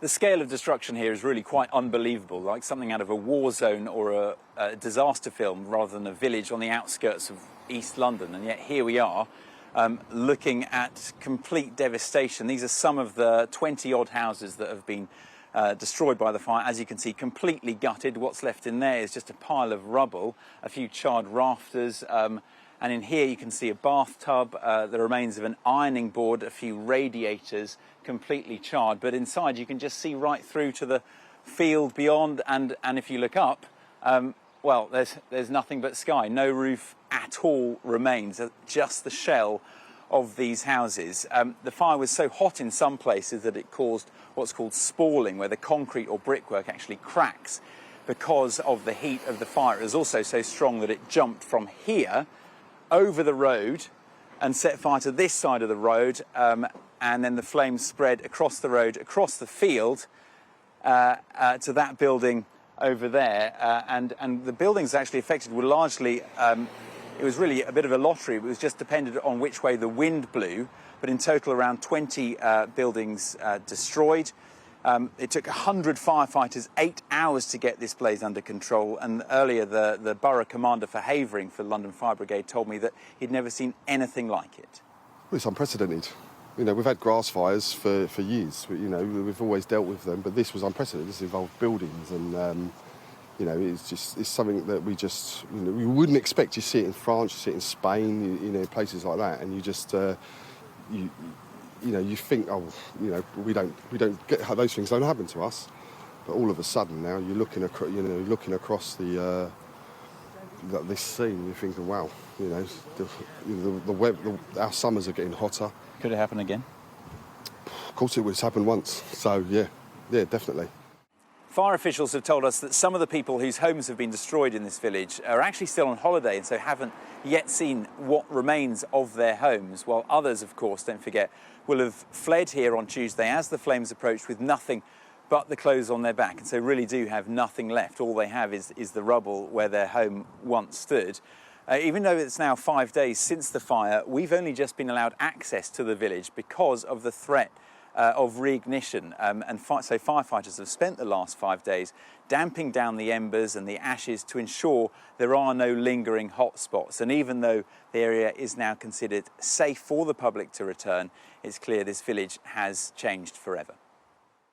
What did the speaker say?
The scale of destruction here is really quite unbelievable, like something out of a war zone or a disaster film rather than a village on the outskirts of East London. And yet here we are, looking at complete devastation. These are some of the 20-odd houses that have been destroyed by the fire. As you can see, completely gutted. What's left in there is just a pile of rubble, a few charred rafters, and in here you can see a bathtub, the remains of an ironing board, a few radiators, completely charred. But inside you can just see right through to the field beyond, and if you look up, well, there's nothing but sky. No roof at all remains, just the shell of these houses. The fire was so hot in some places that it caused what's called spalling, where the concrete or brickwork actually cracks because of the heat of the fire. It was also so strong that it jumped from here over the road and set fire to this side of the road, and then the flames spread across the road, across the field, to that building over there. And the buildings actually affected were largely, it was really a bit of a lottery. It was just dependent on which way the wind blew, but in total around 20 buildings destroyed. It took 100 firefighters 8 hours to get this blaze under control, and earlier the borough commander for Havering for the London Fire Brigade told me that he'd never seen anything like it. Well, it's unprecedented. You know, we've had grass fires for years, you know, we've always dealt with them, but this was unprecedented. This involved buildings, and you know, it's something that we just, you know, we wouldn't expect. You see it in France, you see it in Spain, you know, places like that, and you just you know, you think, oh, you know, we don't get how those things don't happen to us, but all of a sudden now you're looking across the this scene, you're thinking, wow, you know, our summers are getting hotter. Could it happen again? Of course, it was happened once. So yeah, definitely. Fire officials have told us that some of the people whose homes have been destroyed in this village are actually still on holiday and so haven't yet seen what remains of their homes, while others, of course, don't forget, will have fled here on Tuesday as the flames approached with nothing but the clothes on their back, and so really do have nothing left. All they have is the rubble where their home once stood. Even though it's now 5 days since the fire, we've only just been allowed access to the village because of the threat of reignition, so firefighters have spent the last 5 days damping down the embers and the ashes to ensure there are no lingering hot spots. And even though the area is now considered safe for the public to return, it's clear this village has changed forever.